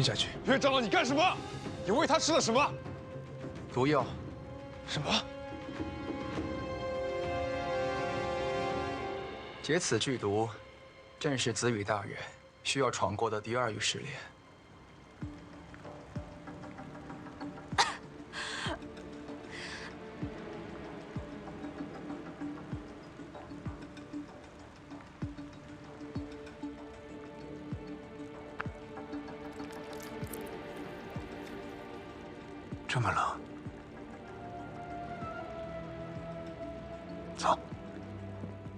下去。岳长老，你干什么？你喂他吃了什么？毒药。什么？解此剧毒，正是子羽大人需要闯过的第2域试炼。这么冷，走。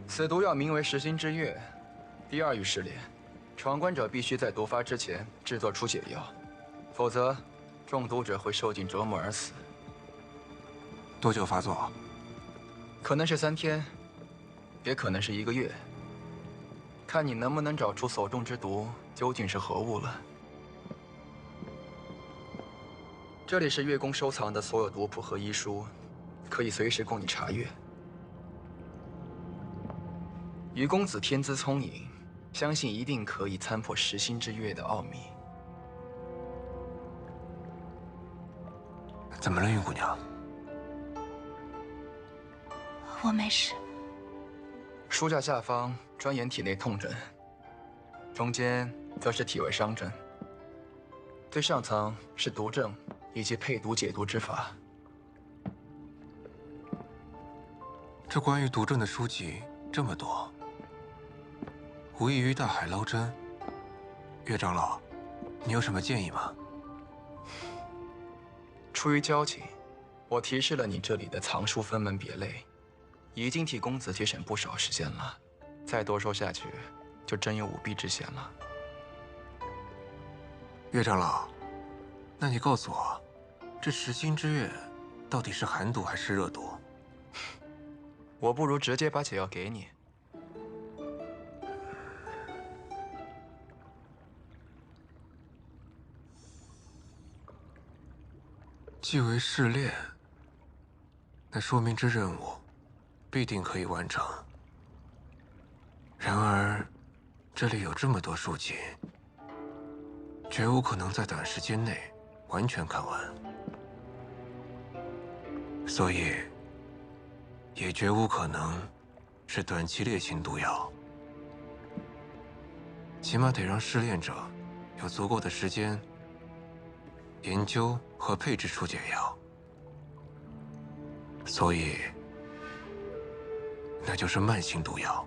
此毒药名为食心之月，第2域试炼，闯关者必须在毒发之前制作出解药，否则中毒者会受尽折磨而死。多久发作？可能是3天，也可能是1个月，看你能不能找出所中之毒究竟是何物了。这里是月宫收藏的所有毒谱和医书，可以随时供你查阅。于公子天资聪颖，相信一定可以参破食心之月的奥秘。怎么了，云姑娘？我没事。书架下方专研体内痛症，中间则是体外伤症，最上层是毒症以及配毒解毒之法。这关于毒症的书籍这么多，无异于大海捞针。岳长老，你有什么建议吗？出于交情，我提示了你这里的藏书分门别类，已经替公子节省不少时间了。再多说下去，就真有舞弊之嫌了。岳长老，那你告诉我，这食心之月到底是寒毒还是热毒？我不如直接把解药给你。既为试炼，那说明这任务必定可以完成。然而，这里有这么多书籍，绝无可能在短时间内完全看完，所以也绝无可能是短期烈性毒药。起码得让试炼者有足够的时间研究和配制出解药，所以那就是慢性毒药。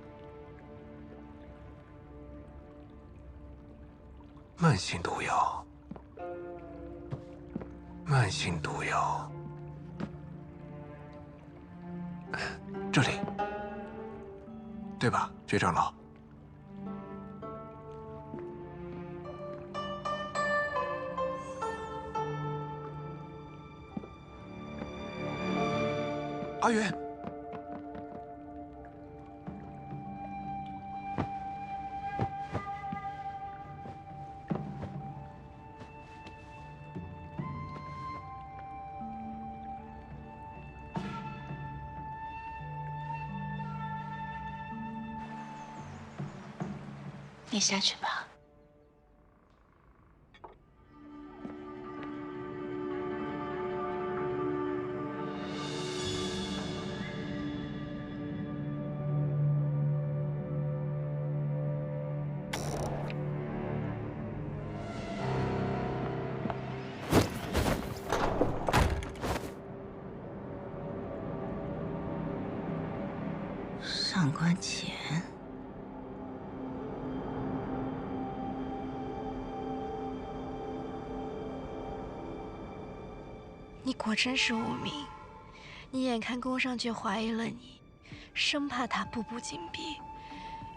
慢性毒药，慢性毒药，这里，对吧，岳长老？阿元，你下去吧。上关前，你果真是无名。你眼看宫上却怀疑了你，生怕他步步紧逼，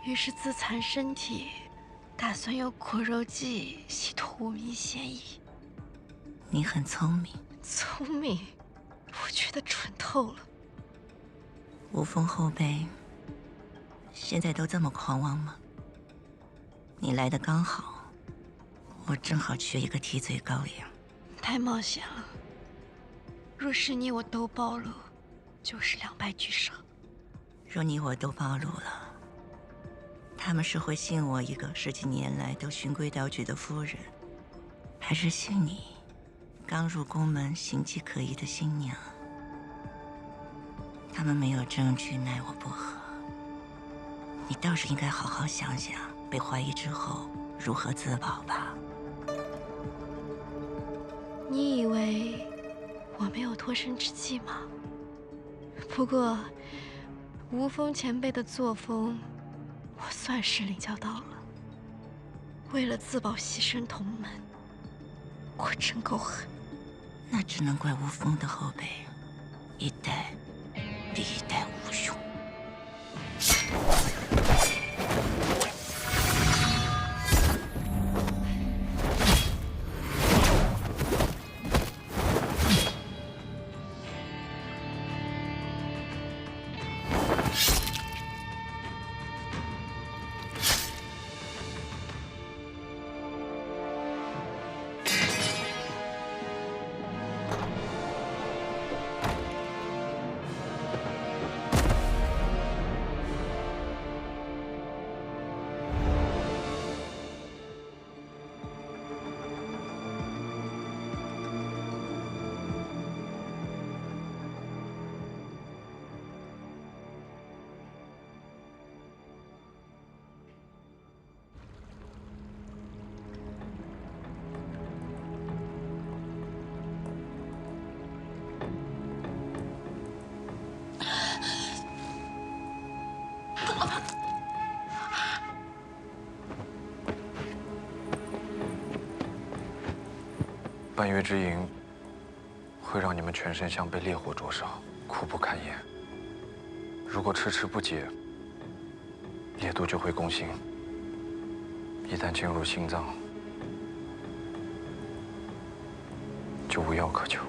于是自残身体，打算用苦肉计洗脱无名嫌疑。你很聪明。聪明？我觉得蠢透了。无风后辈现在都这么狂妄吗？你来的刚好，我正好缺一个替罪羔羊。太冒险了。若是你我都暴露，就是两败俱伤。若你我都暴露了，他们是会信我一个10几年来都循规蹈矩的夫人，还是信你，刚入宫门、形迹可疑的新娘，他们没有证据奈我不何。你倒是应该好好想想，被怀疑之后如何自保吧。你以为我没有脱身之计吗？不过，吴峰前辈的作风，我算是领教到了。为了自保牺牲同门，我真够狠。那只能怪吴峰的后辈，一代比一代无勇。半月之营会让你们全身像被烈火灼烧，苦不堪言。如果迟迟不解，烈毒就会攻心，一旦进入心脏，就无药可救。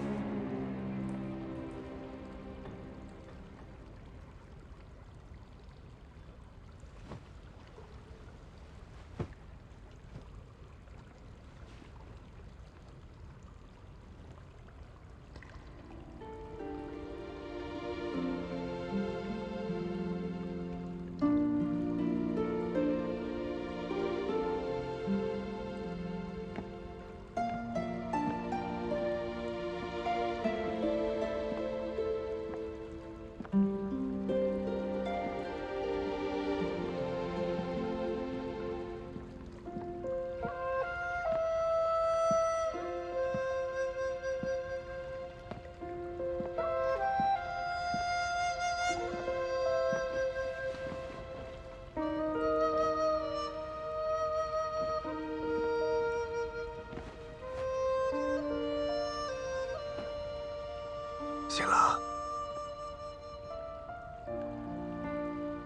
醒了？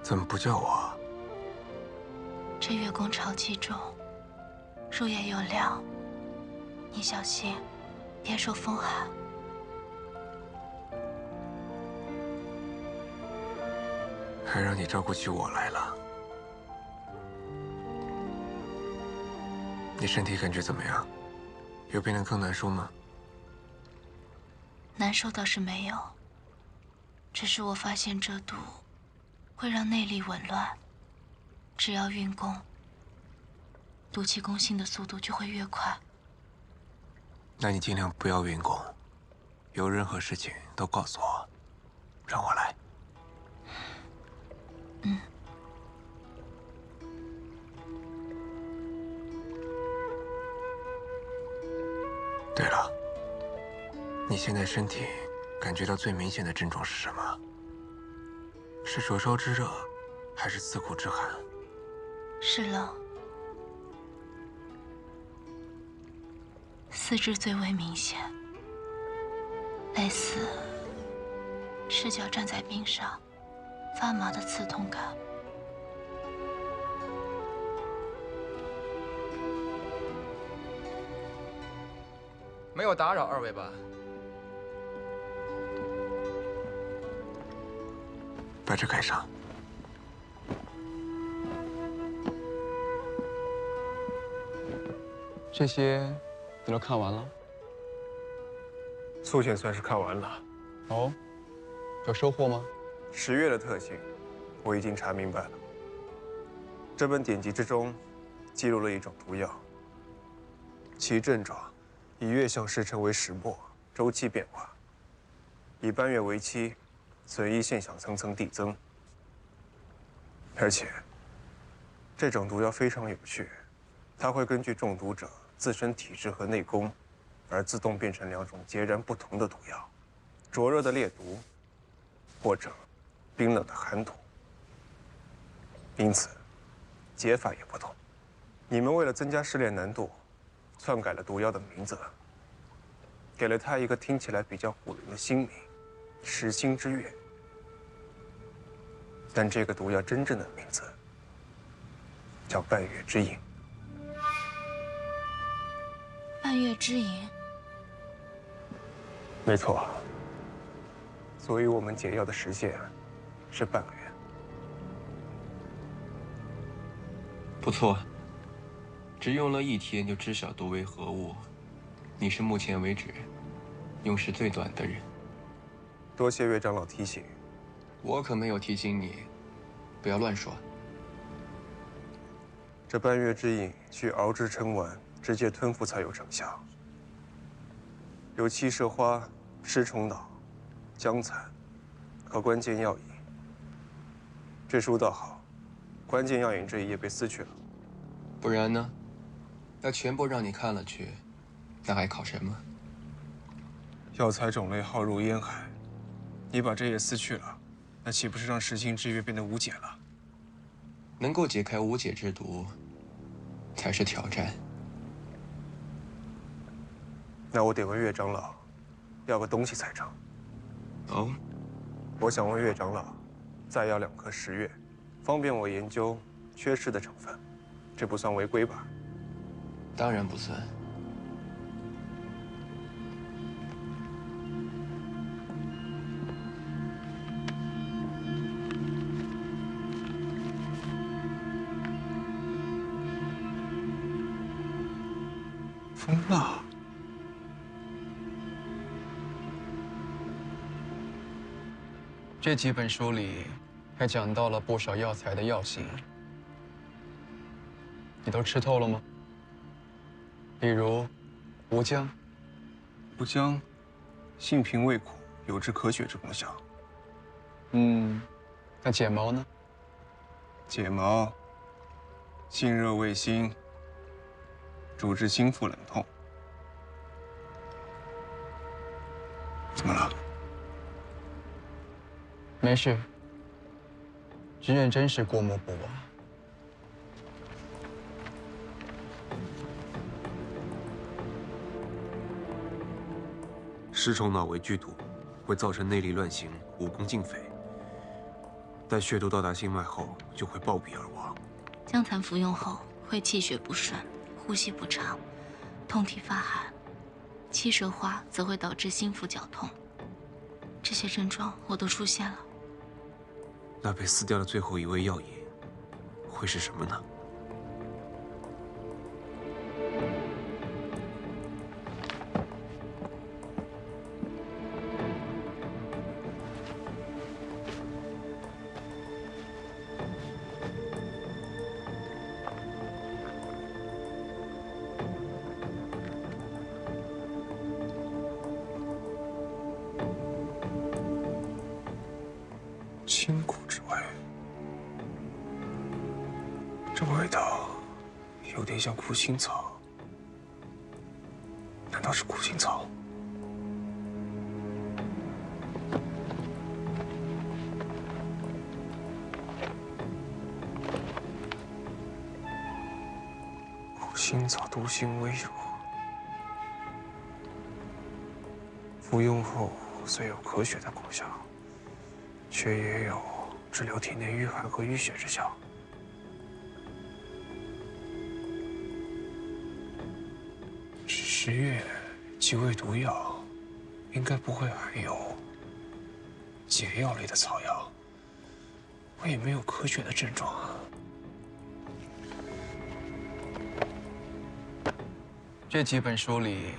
怎么不叫我？这月宫潮气重，入夜又凉，你小心，别受风寒。还让你照顾起我来了。你身体感觉怎么样？有变得更难受吗？难受倒是没有，只是我发现这毒会让内力紊乱，只要运功，毒气攻心的速度就会越快。那你尽量不要运功，有任何事情都告诉我，让我来。嗯。对了，你现在身体感觉到最明显的症状是什么？是灼烧之热，还是刺骨之寒？是冷，四肢最为明显，类似赤脚站在冰上发麻的刺痛感。没有打扰二位吧？把这盖上。这些你都看完了？粗浅算是看完了。哦，有收获吗10月的特性，我已经查明白了。这本典籍之中记录了一种毒药，其症状以月相时辰为始末，周期变化；以半月为期，损益现象层层递增。而且，这种毒药非常有趣，它会根据中毒者自身体质和内功，而自动变成2种截然不同的毒药：灼热的烈毒，或者冰冷的寒毒。因此，解法也不同。你们为了增加试炼难度，篡改了毒药的名字，给了它一个听起来比较唬人的新名——食星之月。但这个毒药真正的名字叫半月之影。半月之影，没错。所以我们解药的时限是半个月。不错，只用了1天就知晓毒为何物，你是目前为止用时最短的人。多谢岳长老提醒。我可没有提醒你，不要乱说。这半月之影需熬制成丸，直接吞服才有成效。有七蛇花、尸虫脑、姜蚕和关键药引。这书倒好，关键药引这一页被撕去了。不然呢？要全部让你看了去，那还考什么？药材种类浩如烟海，你把这页撕去了，那岂不是让食星之月变得无解了？能够解开无解之毒，才是挑战。那我得问岳长老，要个东西才成。哦，我想问岳长老，再要2颗10月，方便我研究缺失的成分，这不算违规吧？当然不算。风蜡。这几本书里还讲到了不少药材的药性，你都吃透了吗？比如吴姜。吴姜，性平味苦，有治咳血之功效。那解毛呢？解毛，性热味辛，主治心腹冷痛。怎么了？没事，只认真是过目不忘。尸虫脑为剧毒，会造成内力乱行，武功尽废。待血毒到达心脉后，就会暴毙而亡。姜蚕服用后会气血不顺、呼吸不畅、通体发寒；七蛇花则会导致心腹绞痛。这些症状我都出现了。那被撕掉的最后一味药引，会是什么呢？清苦之味，这味道有点像苦心草。难道是苦心草？苦心草毒性微弱，服用后虽有咳血的功效，却也有治疗体内淤寒和淤血之效。10月几味毒药，应该不会含有解药类的草药。我也没有咳血的症状啊。这几本书里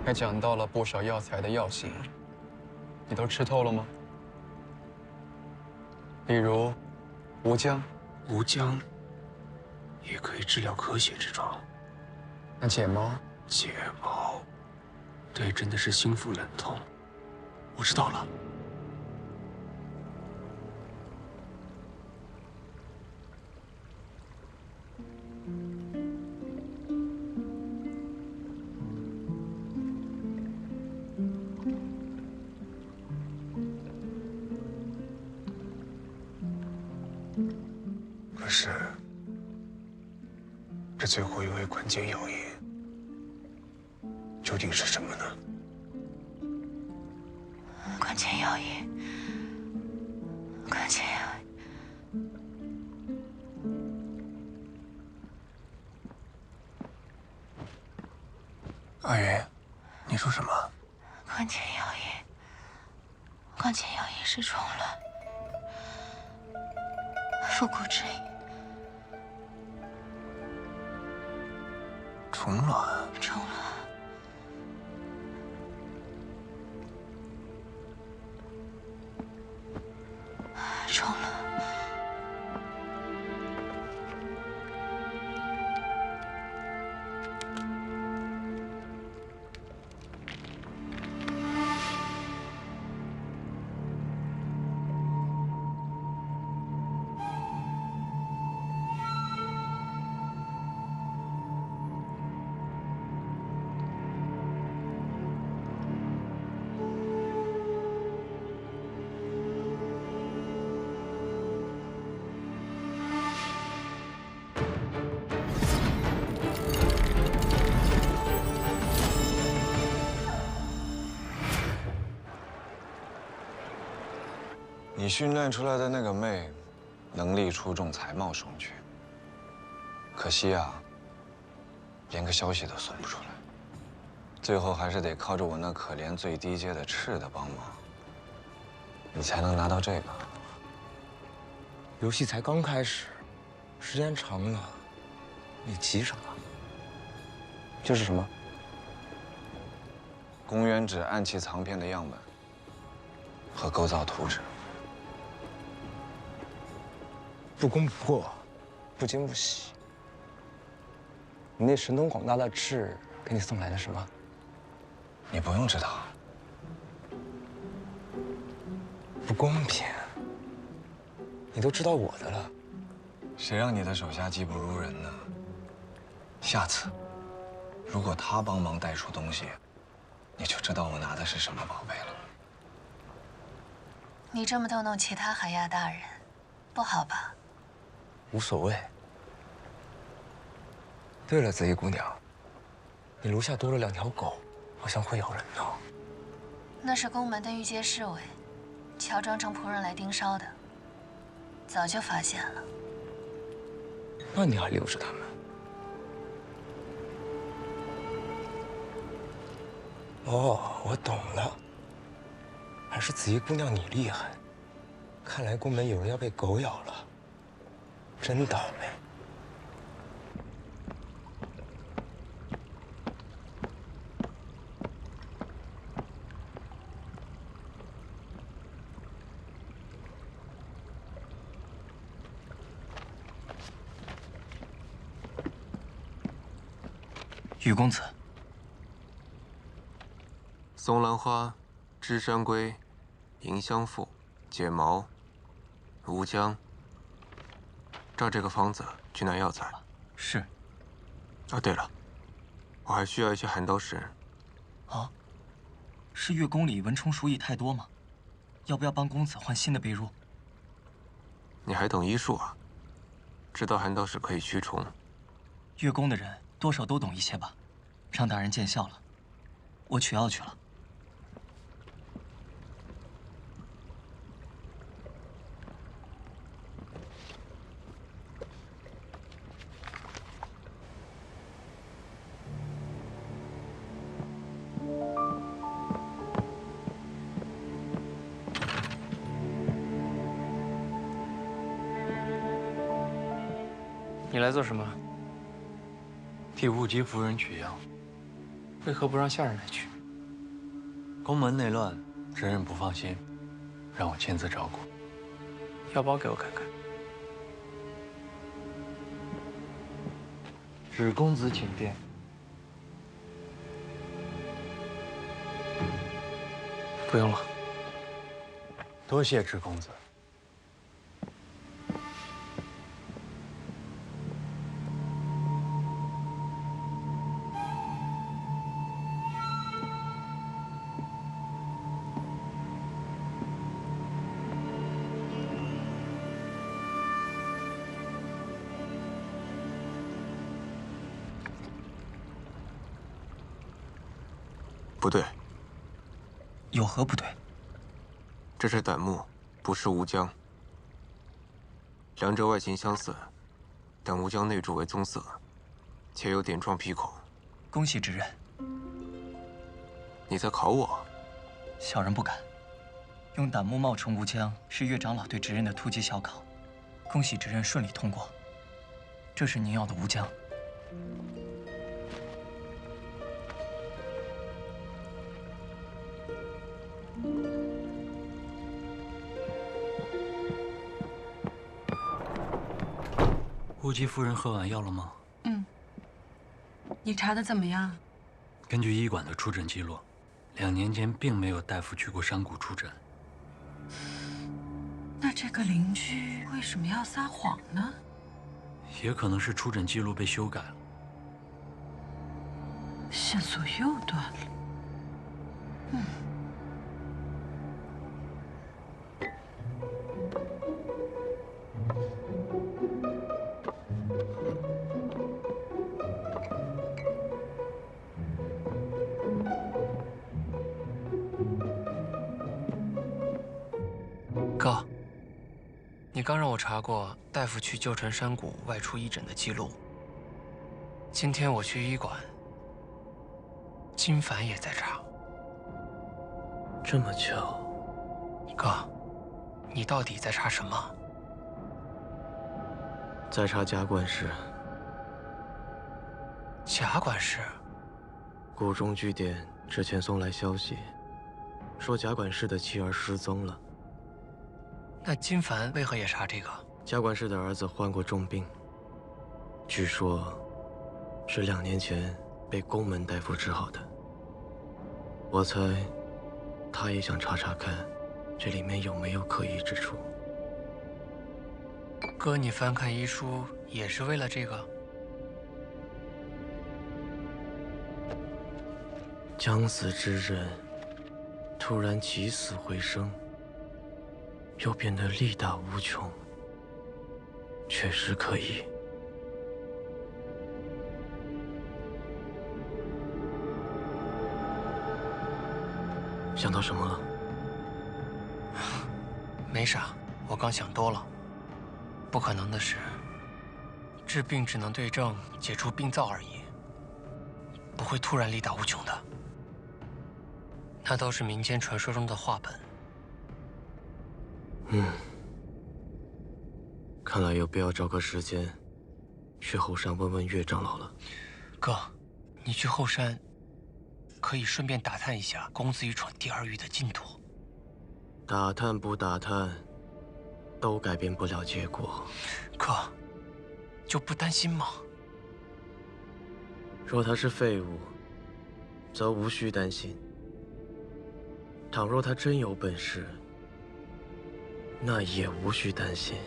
还讲到了不少药材的药性，你都吃透了吗？比如吴姜。吴姜也可以治疗咳血之状。那解毛？解毛，对，真的是心腹冷痛。我知道了。可是，这最后一味关键药引究竟是什么呢？关键药引，关键药引。阿云，你说什么？关键药引，关键药引是虫卵，复古之饮。虫卵。虫卵。虫卵。你训练出来的那个妹，能力出众，才貌双全。可惜啊，连个消息都送不出来。最后还是得靠着我那可怜最低阶的赤的帮忙，你才能拿到这个。游戏才刚开始，时间长了，你急什么？这是什么？公园纸暗器藏片的样本和构造图纸。 不攻不破，不惊不喜。你那神通广大的赤给你送来的是吗？你不用知道。不公平！你都知道我的了，谁让你的手下技不如人呢？下次，如果他帮忙带出东西，你就知道我拿的是什么宝贝了。你这么逗弄其他海亚大人，不好吧？ 无所谓。对了，紫衣姑娘，你楼下多了2条狗，好像会咬人呢。那是宫门的御阶侍卫，乔装成仆人来盯梢的，早就发现了。那你还留着它们？哦，我懂了，还是紫衣姑娘你厉害。看来宫门有人要被狗咬了。 真倒霉！雨公子，松兰花、芝山龟、迎香附、解毛、乌姜。 照这个方子去拿药材。是。啊，对了，我还需要一些寒刀石。啊？是月宫里蚊虫鼠蚁太多吗？要不要帮公子换新的被褥？你还懂医术啊？知道寒刀石可以驱虫。月宫的人多少都懂一些吧，让大人见笑了。我取药去了。 你来做什么？替雾姬夫人取药。为何不让下人来取？宫门内乱，人人不放心，让我亲自照顾。药包给我看看。旨公子请便。不用了。多谢智公子。不对，有何不对？这是胆木，不是吴江。两者外形相似，但吴江内柱为棕色，且有点状皮孔。恭喜执刃。你在考我？小人不敢。用胆木冒充吴江，是岳长老对执刃的突击小考。恭喜执刃顺利通过。这是您要的吴江。乌姬夫人喝完药了吗？你查的怎么样？根据医馆的出诊记录，2年间并没有大夫去过山谷出诊。那这个邻居为什么要撒谎呢？也可能是出诊记录被修改了。线索又断了。哥，你刚让我查过大夫去旧城山谷外出医诊的记录。今天我去医馆，金凡也在查。这么巧？哥，你到底在查什么？在查贾管事。贾管事？谷中据点之前送来消息，说贾管事的妻儿失踪了。那金凡为何也查这个？贾管事的儿子患过重病，据说是2年前被宫门大夫治好的。我猜他也想查查看，这里面有没有可疑之处。哥，你翻看医书也是为了这个？将死之人突然起死回生，又变得力大无穷，确实可疑。想到什么了？没啥，我刚想多了。不可能的是，治病只能对症，解除病灶而已，不会突然力大无穷的。那都是民间传说中的话本。看来有必要找个时间去后山问问岳长老了。哥，你去后山，可以顺便打探一下公子与闯第2狱的进度。打探不打探，都改变不了结果。哥，就不担心吗？若他是废物，则无需担心；倘若他真有本事，那也无需担心。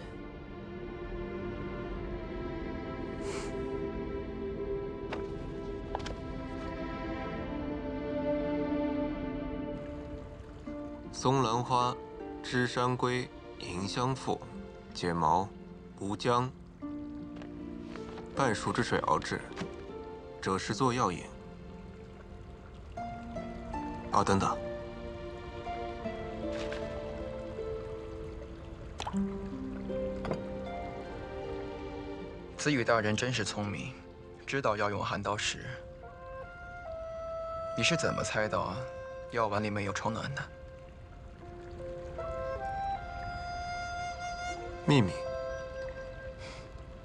松兰花、芝山龟、银香附、解毛、吴姜，半熟之水熬制，赭石做药引。哦，等等，子羽大人真是聪明，知道要用寒刀石。你是怎么猜到啊？药丸里面有虫卵的？秘密。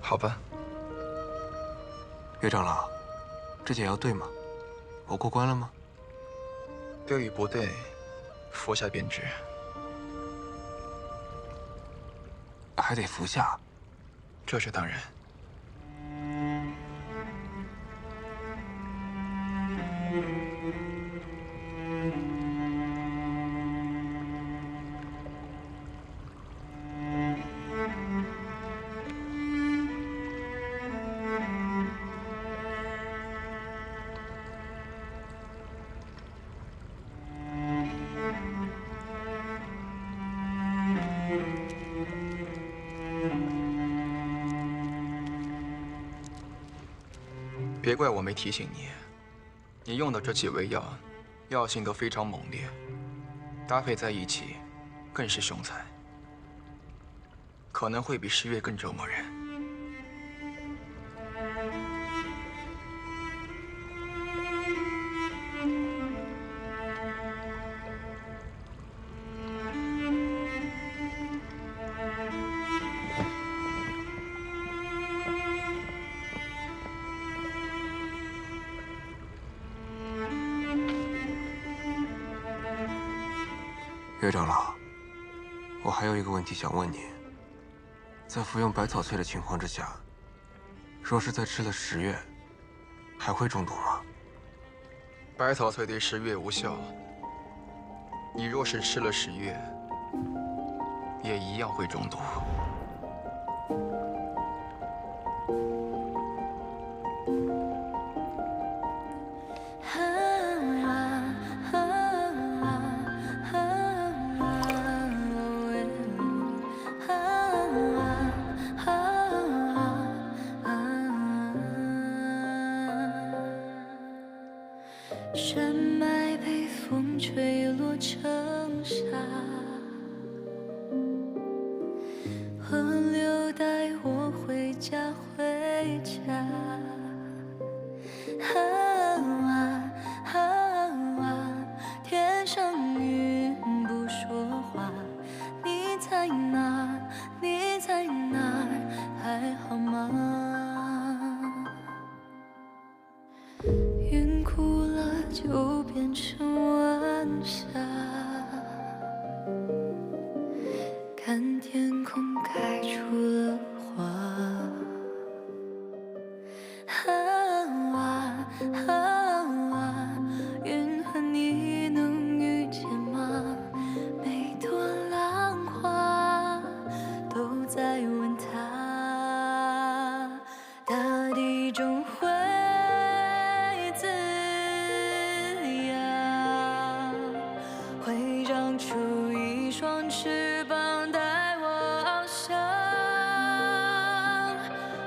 好吧。岳长老，这解药对吗？我过关了吗？对与不对，服下便知。还得服下？这是当然。别怪我没提醒你，你用的这几味药，药性都非常猛烈，搭配在一起，更是凶残，可能会比10月更折磨人。岳长老，我还有一个问题想问你：在服用百草萃的情况之下，若是再吃了10月，还会中毒吗？百草萃对10月无效，你若是吃了10月，也一样会中毒。山脉被风吹落成沙，河流带我回家回家。天上云不说话，你在哪？你在哪儿？还好吗？云哭了就变成晚霞，看天空开出了花。云和你能遇见吗？每朵浪花都在问他，大地中会滋养，会长出一双翅膀带我翱翔。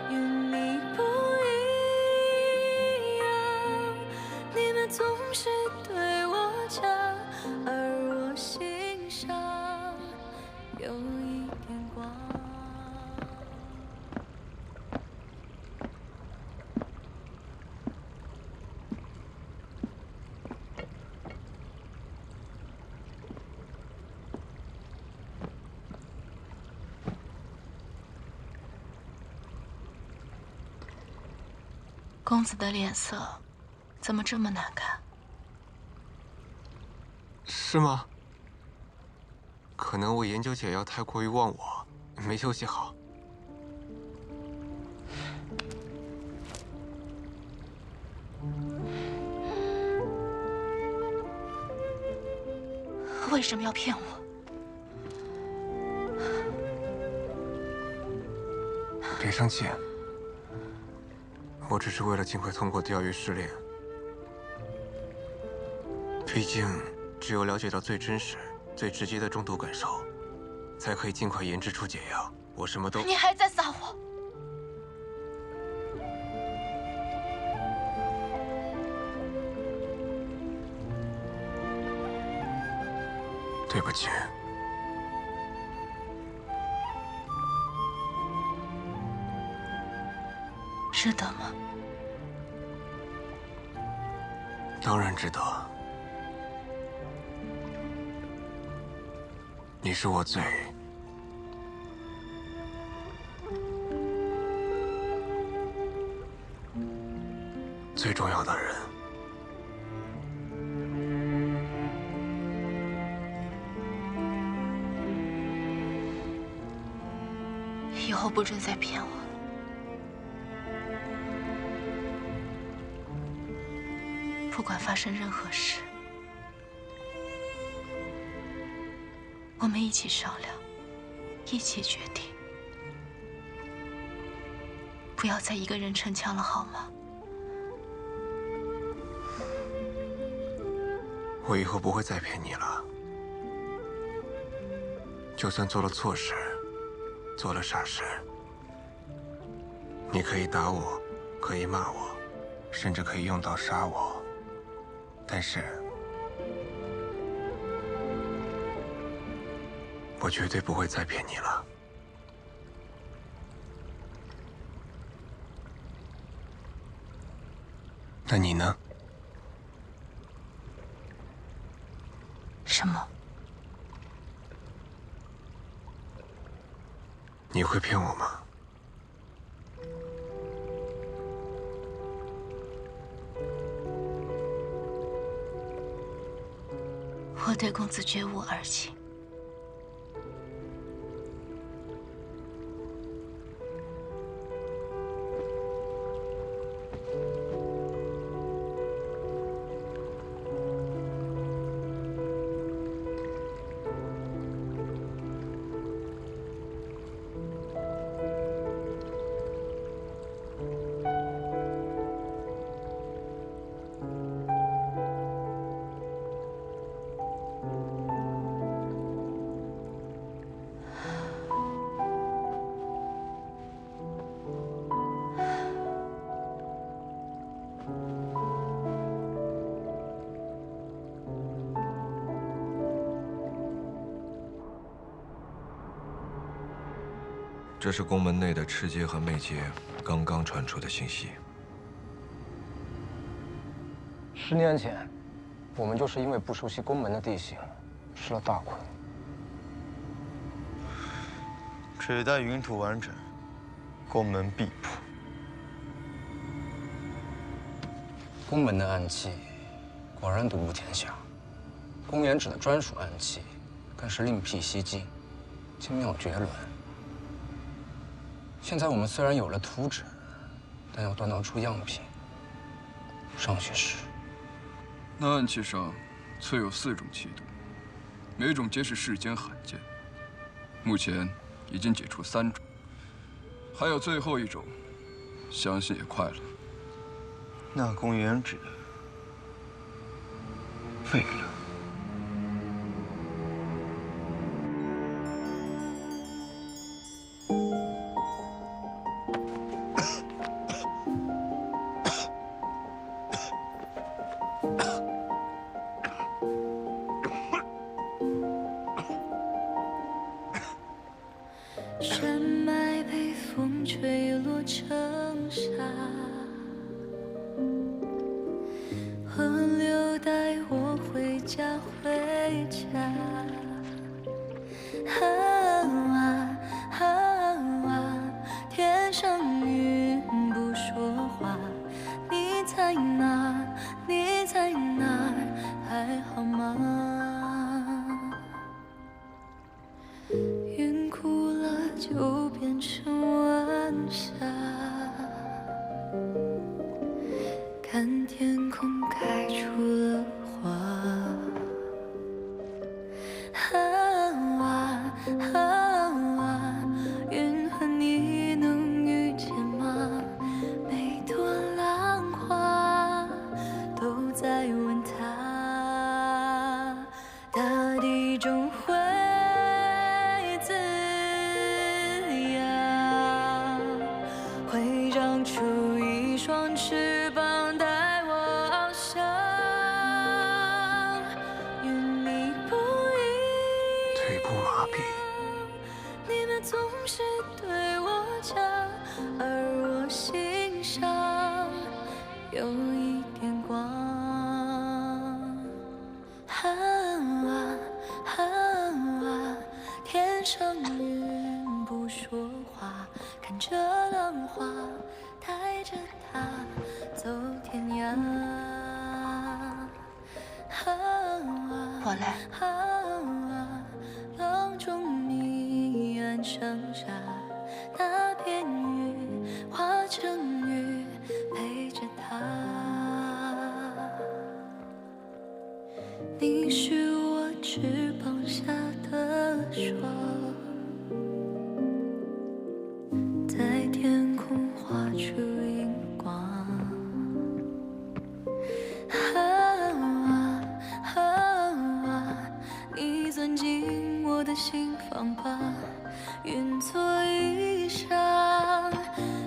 与你不一样，你们总是对我讲，而我心上有一点光。公子的脸色怎么这么难看？是吗？可能我研究解药太过于忘我，没休息好。为什么要骗我？别生气，我只是为了尽快通过钓鱼试炼。毕竟，只有了解到最真实、最直接的中毒感受，才可以尽快研制出解药。我什么都……你还在撒谎！对不起。值得吗？当然值得。你是我最重要的人。以后不准再骗我。不管发生任何事，我们一起商量，一起决定，不要再一个人逞强了，好吗？我以后不会再骗你了。就算做了错事，做了傻事，你可以打我，可以骂我，甚至可以用刀杀我，但是我绝对不会再骗你了。那你呢？什么？你会骗我吗？我对公子绝无二心。这是宫门内的赤阶和媚阶刚刚传出的信息。10年前，我们就是因为不熟悉宫门的地形，吃了大亏。只待云土完整，宫门必破。宫门的暗器果然独步天下，公冶指的专属暗器更是另辟蹊径，精妙绝伦。现在我们虽然有了图纸，但要锻造出样品，尚需时。那暗器上测有4种气度，每种皆是世间罕见。目前已经解出3种，还有最后1种，相信也快了。那公冶指废了。山脉被风吹落成沙，河流带我回家回家。天上云不说话，你在哪？你在哪？还好吗？云哭了就变成晚霞，看天空开出了花。云和你能遇见吗？每朵浪花都在问他，大地终会滋养，会长出一双翅膀带我翱翔。与你不一样，腿部麻痹。你们总是对我讲，而我心上有一点光。天上云不说话，看着浪花，带着它走天涯。我来。浪中迷岸上沙，那片云化成雨陪着它。你是我翅膀下的霜，在天空画出荧光。你钻进我的心房吧，云做衣裳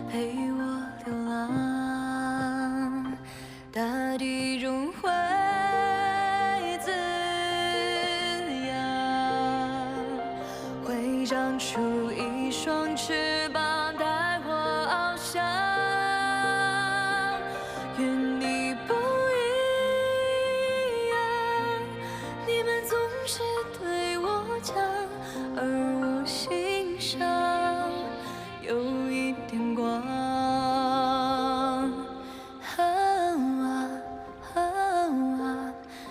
陪我流浪。你长出一双翅膀，带我翱翔。愿你不一样，你们总是对我讲，而我心上有一点光。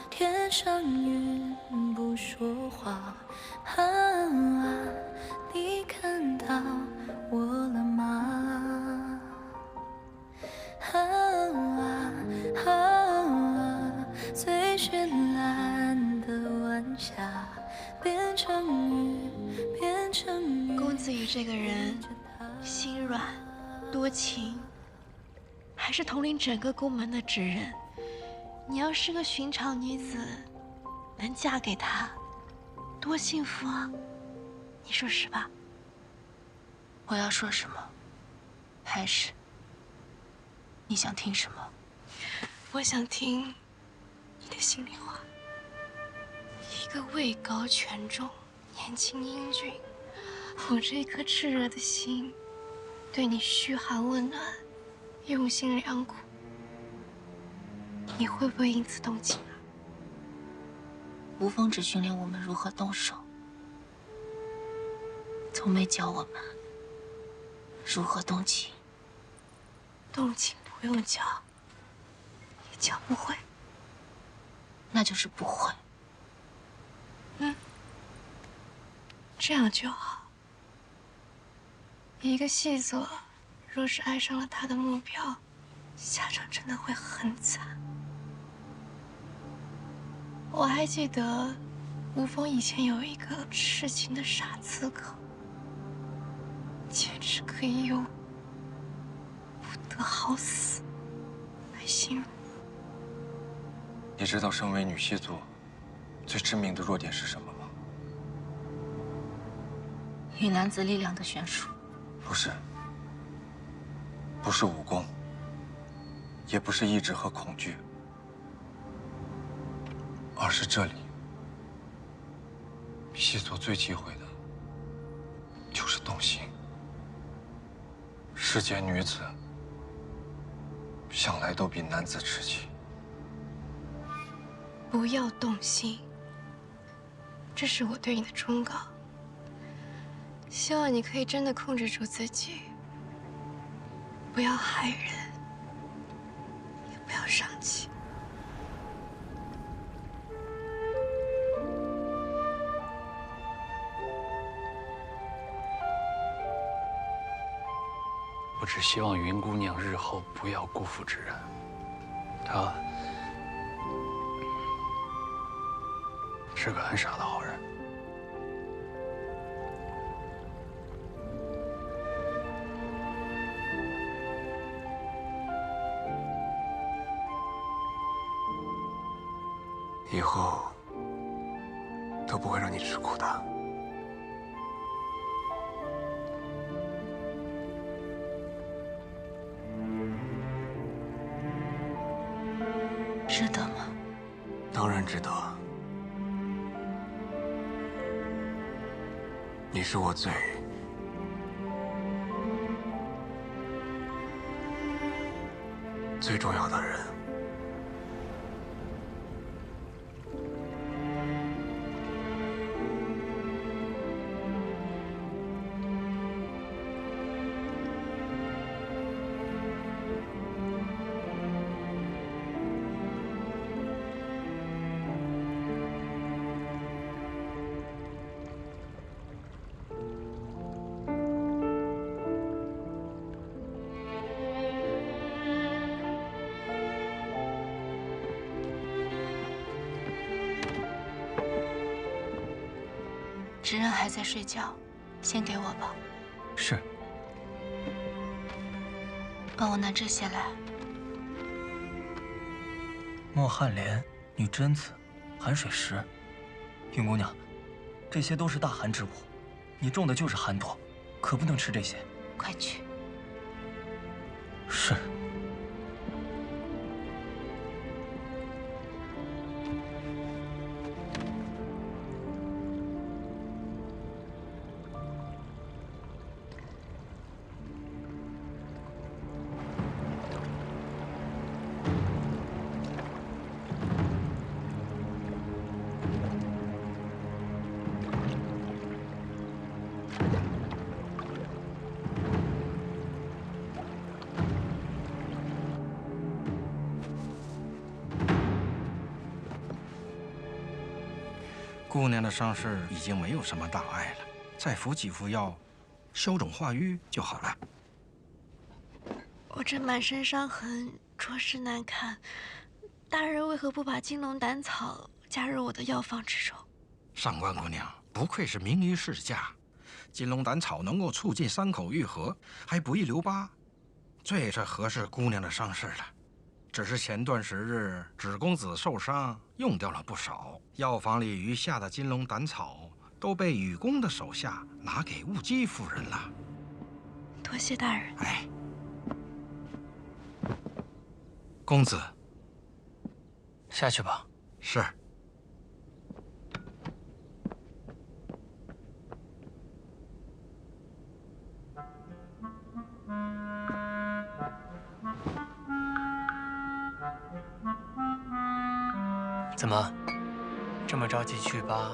天上云不说话，你看到我了吗？最绚烂的晚霞变成雨，变成雨。公子羽这个人心软多情，还是统领整个宫门的职人。你要是个寻常女子，能嫁给他，多幸福啊！你说是吧？我要说什么，还是你想听什么？我想听你的心里话。一个位高权重、年轻英俊，我这一颗炽热的心，对你嘘寒问暖，用心良苦，你会不会因此动情啊？吴风只训练我们如何动手，从没教我们如何动情。动情不用教，也教不会。那就是不会。这样就好。一个细作，若是爱上了他的目标，下场真的会很惨。我还记得，吴风以前有一个痴情的傻刺客，简直可以用“不得好死”来形容。你知道身为女细作最致命的弱点是什么吗？与男子力量的悬殊。不是，不是武功，也不是意志和恐惧，而是这里，细作最忌讳的就是动心。世间女子向来都比男子痴情。不要动心，这是我对你的忠告。希望你可以真的控制住自己，不要害人，也不要伤气。我只希望云姑娘日后不要辜负之人。她是个很傻的好人。以后都不会让你吃苦的。值得吗？当然值得。你是我最重要的人。职人还在睡觉，先给我吧。是。帮我拿这些来。墨翰莲、女贞子、寒水石，云姑娘，这些都是大寒之物，你中的就是寒毒，可不能吃这些。快去。是。姑娘的伤势已经没有什么大碍了，再服几副药，消肿化瘀就好了。我这满身伤痕，着实难看。大人为何不把金龙胆草加入我的药方之中？上官姑娘不愧是名医世家，金龙胆草能够促进伤口愈合，还不易留疤，最是合适姑娘的伤势了。只是前段时日芷公子受伤，用掉了不少，药房里余下的金龙胆草都被雨公的手下拿给雾姬夫人了。多谢大人。哎，公子，下去吧。是。怎么，这么着急去吧？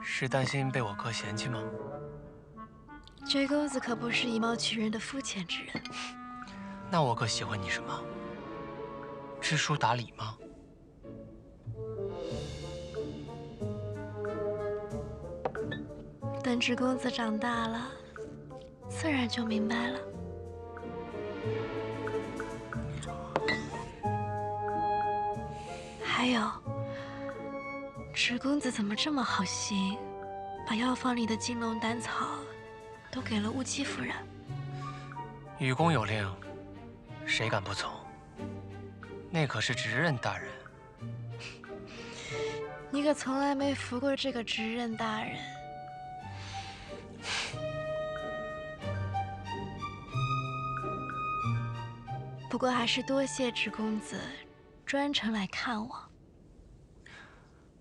是担心被我哥嫌弃吗？薛公子可不是以貌取人的肤浅之人。那我哥喜欢你什么？知书达理吗？等芷公子长大了，自然就明白了。还有，芷公子怎么这么好心，把药方里的金龙胆草都给了雾姬夫人？雨公有令，谁敢不从？那可是执刃大人。你可从来没服过这个执刃大人。不过还是多谢芷公子专程来看我。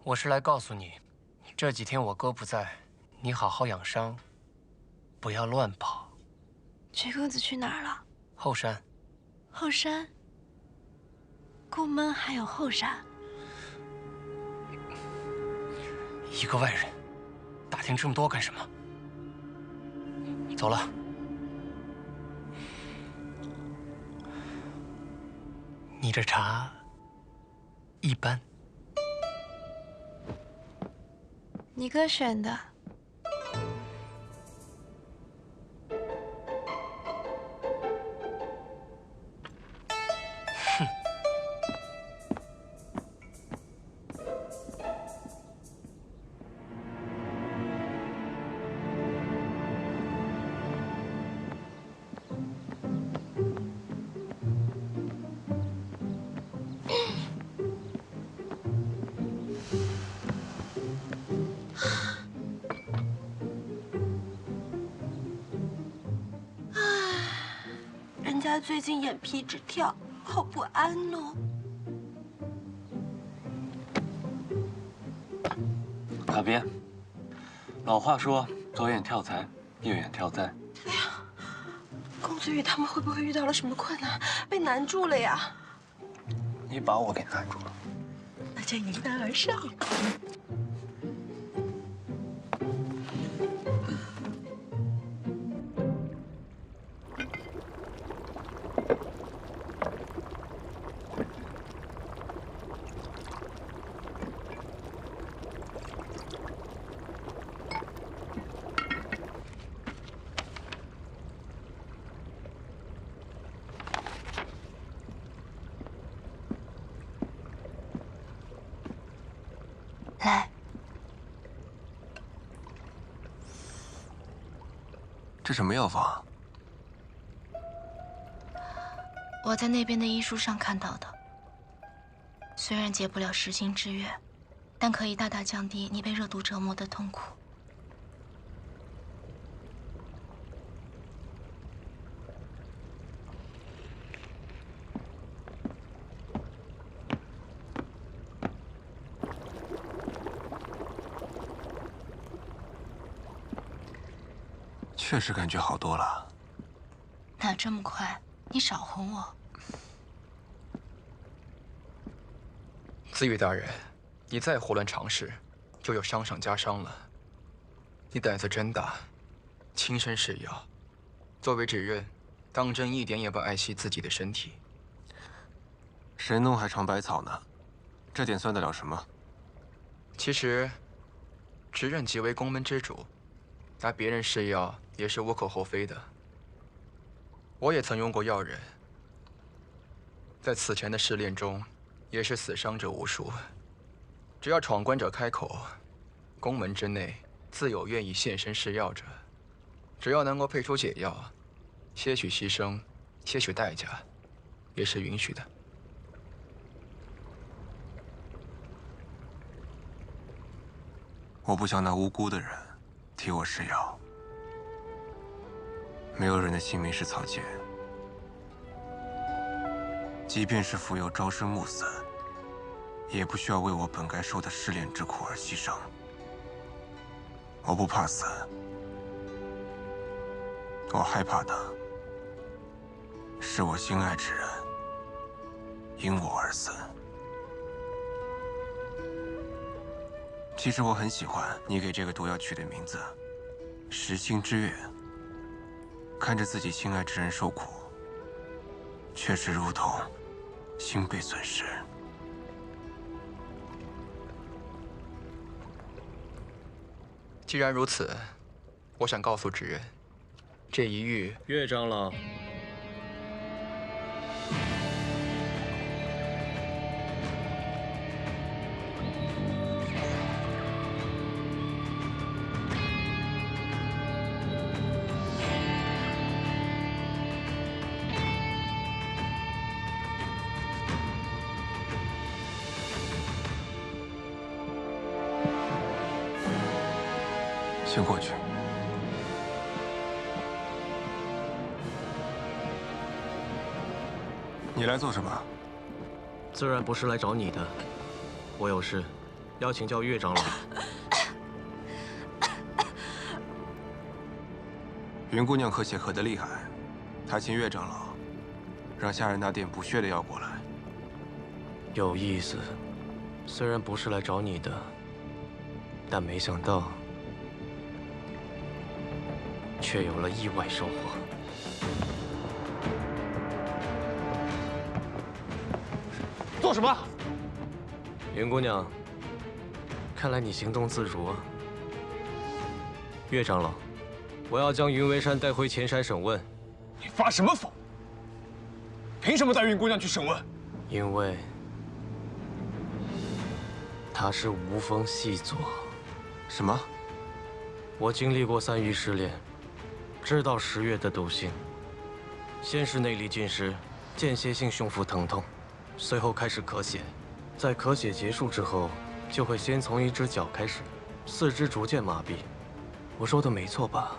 我是来告诉你，这几天我哥不在，你好好养伤，不要乱跑。薛公子去哪儿了？后山。后山？宫门还有后山？一个外人，打听这么多干什么？走了。你这茶一般。你哥选的。哼。人家最近眼皮直跳，好不安哦。卡边，老话说左眼跳财，右眼跳灾。哎呀，公子羽他们会不会遇到了什么困难，被难住了呀？你把我给难住了，那就迎难而上。来，这什么药方？我在那边的医书上看到的。虽然解不了实心之约，但可以大大降低你被热毒折磨的痛苦。确实感觉好多了。哪这么快？你少哄我。子羽大人，你再胡乱尝试，就有伤上加伤了。你胆子真大，亲身试药。作为指认，当真一点也不爱惜自己的身体。神农还尝百草呢，这点算得了什么？其实，执刃即为宫门之主，拿别人试药也是无可厚非的。我也曾用过药人，在此前的试炼中，也是死伤者无数。只要闯关者开口，宫门之内自有愿意现身试药者。只要能够配出解药，些许牺牲，些许代价，也是允许的。我不想拿无辜的人替我试药。没有人的性命是草芥，即便是服药朝生暮死，也不需要为我本该受的试炼之苦而牺牲。我不怕死，我害怕的是我心爱之人因我而死。其实我很喜欢你给这个毒药取的名字“食心之月”。看着自己心爱之人受苦，确实如同心被损失。既然如此，我想告诉执人，这一狱，岳长老。先过去。你来做什么？自然不是来找你的，我有事要请教岳长老。云姑娘咳血咳得厉害，她请岳长老让下人拿点补血的药过来。有意思，虽然不是来找你的，但没想到。却有了意外收获。做什么？云姑娘，看来你行动自如啊。岳长老，我要将云为山带回前山审问。你发什么疯？凭什么带云姑娘去审问？因为她是无风细作。什么？我经历过3余试炼。知道10月的毒性，先是内力尽失，间歇性胸腹疼痛，随后开始咳血，在咳血结束之后，就会先从一只脚开始，四肢逐渐麻痹。我说的没错吧？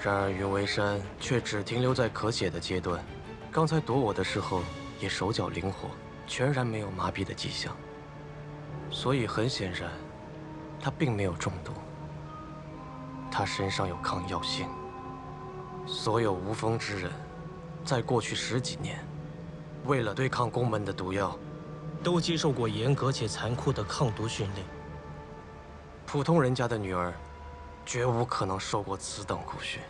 然而云为山却只停留在咳血的阶段，刚才躲我的时候也手脚灵活，全然没有麻痹的迹象。所以很显然，他并没有中毒。他身上有抗药性。所有无风之人，在过去10几年，为了对抗宫门的毒药，都接受过严格且残酷的抗毒训练。普通人家的女儿，绝无可能受过此等苦训。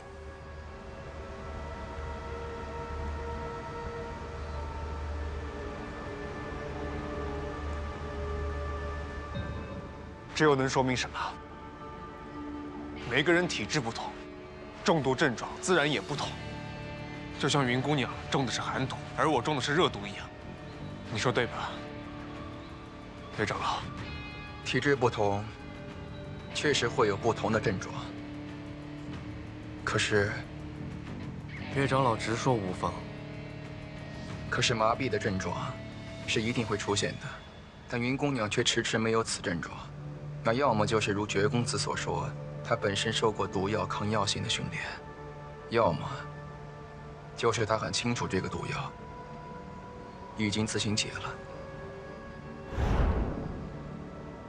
这又能说明什么？每个人体质不同，中毒症状自然也不同。就像云姑娘中的是寒毒，而我中的是热毒一样，你说对吧，岳长老？体质不同，确实会有不同的症状。可是，岳长老直说无妨。可是麻痹的症状是一定会出现的，但云姑娘却迟迟没有此症状。那要么就是如绝公子所说，她本身受过毒药抗药性的训练，要么就是她很清楚这个毒药已经自行解了。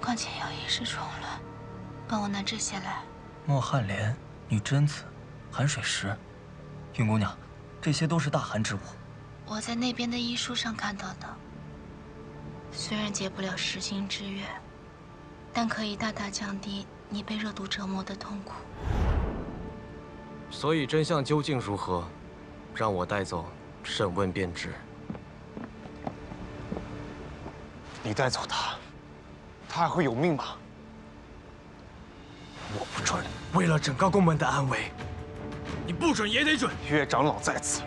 关键药一时冲乱，帮我拿这些来。莫汉莲、女贞子、寒水石，云姑娘，这些都是大寒之物。我在那边的医书上看到的，虽然解不了食心之月，但可以大大降低你被热毒折磨的痛苦。所以真相究竟如何，让我带走审问便知。你带走他，他还会有命吗？准，为了整个宫门的安危，你不准也得准。岳长老在此，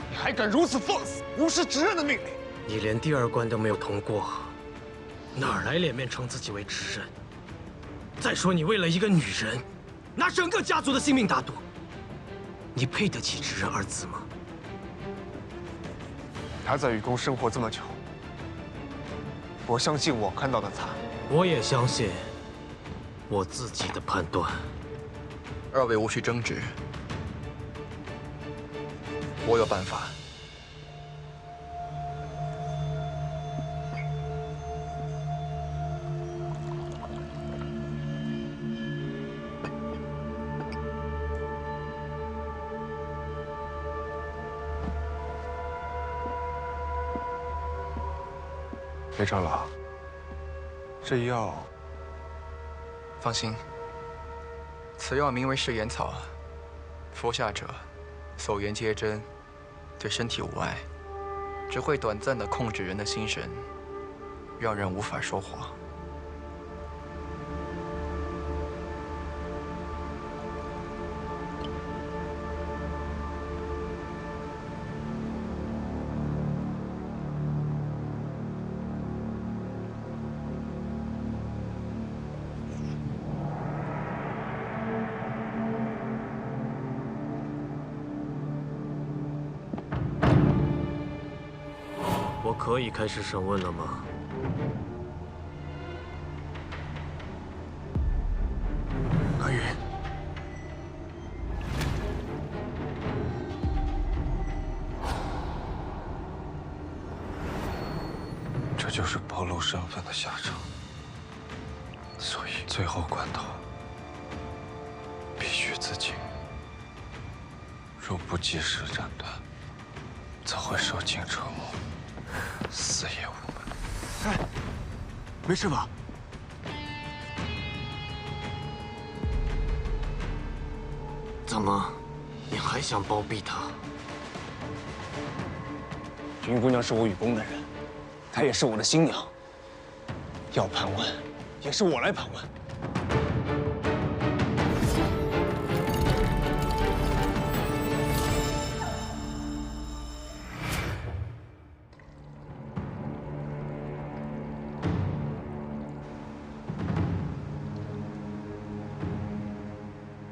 你还敢如此放肆，无视执刃的命令？你连第2关都没有通过，哪儿来脸面称自己为执刃？再说你为了一个女人，拿整个家族的性命打赌，你配得起执刃2字吗？他在雨宫生活这么久，我相信我看到的他。我也相信我自己的判断。2位无需争执，我有办法。岳长老，这药……放心，此药名为誓言草，服下者所言皆真，对身体无碍，只会短暂地控制人的心神，让人无法说谎。我可以开始审问了吗？阿云，这就是暴露身份的下场。所以最后关头，必须自尽。若不及时斩断，则会受尽折磨，死也无门。哎，没事吧？怎么，你还想包庇他？君姑娘是我雨宫的人，她也是我的新娘。要盘问，也是我来盘问。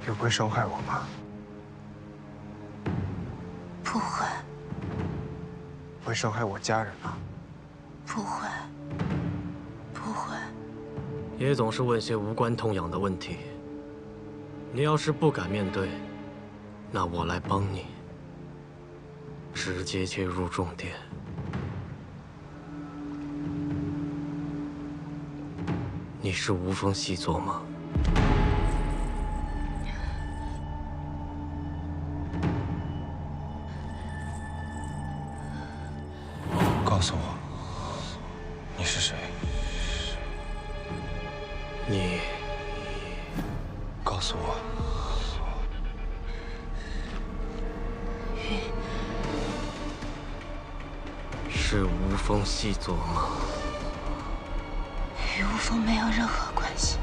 你会伤害我吗？不会。会伤害我家人吗？不会。不会。也总是问些无关痛痒的问题。你要是不敢面对，那我来帮你，直接切入重点。你是无风细作吗？告诉我，你是谁？你告诉我，是无风细作吗？与无风没有任何关系。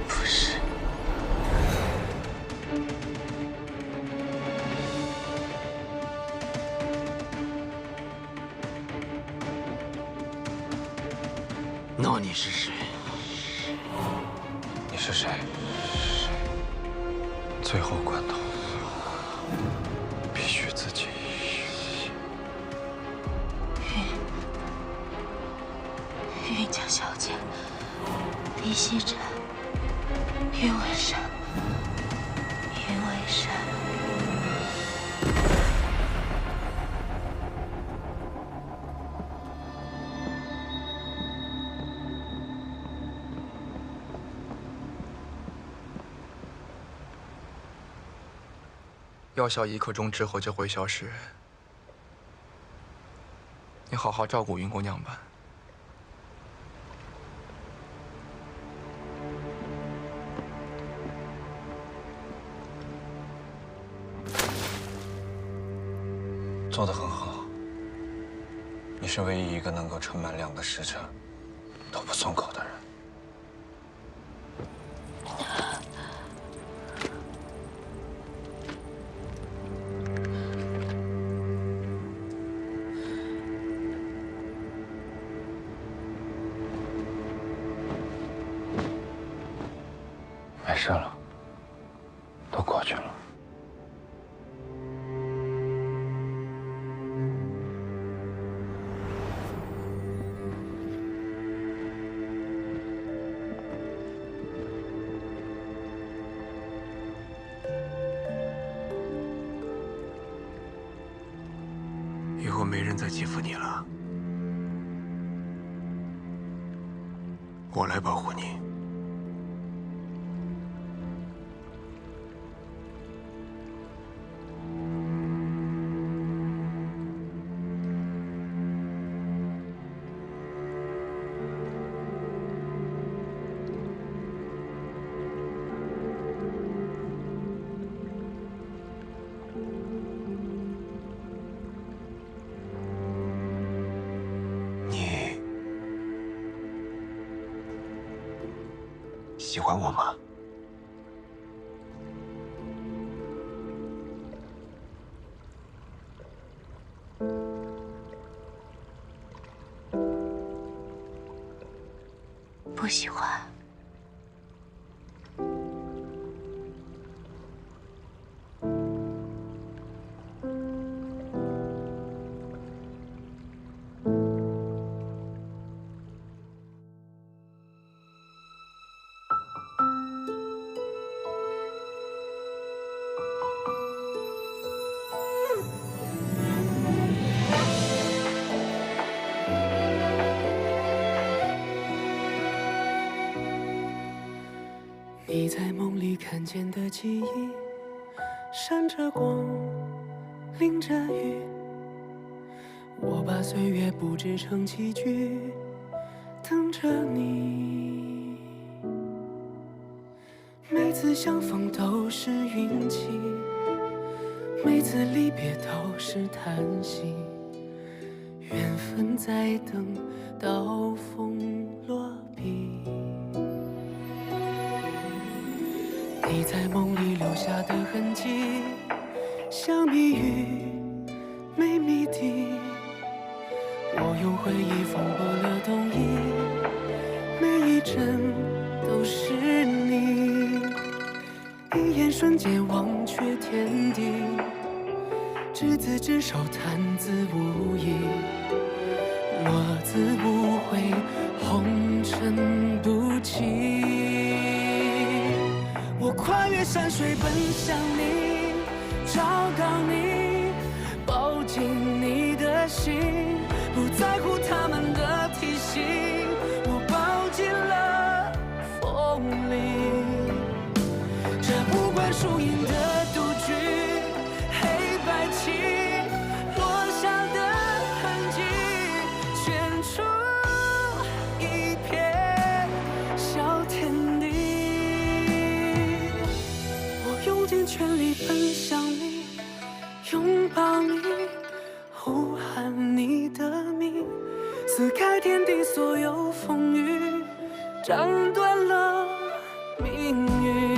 不是。那你是谁？你是谁？最后关头，必须自己。云家小姐，李熙辰，云为山，云为山。药效1刻钟之后就会消失，你好好照顾云姑娘吧。做得很好，你是唯一一个能够盛满2个时辰都不松口的人。没事了，都过去了。以后没人再欺负你了，我来保护你。你喜欢我吗？不喜欢。你在梦里看见的记忆，闪着光，淋着雨。我把岁月布置成棋局，等着你。每次相逢都是运气，每次离别都是叹息。缘分在等刀锋落笔。你在梦里留下的痕迹，像谜语没谜底。我用回忆缝过了冬衣，每一针都是你。一眼瞬间忘却天地，执子之手，弹字无意。落字无悔，红尘不弃。我跨越山水奔向你，找到你，抱紧你的心，不在乎他们的提醒，我抱紧了风里。这无关输赢的赌局，黑白棋落下的痕迹，圈出一片小天地。用尽全力奔向你，拥抱你，呼喊你的名，撕开天地所有风雨，斩断了命运。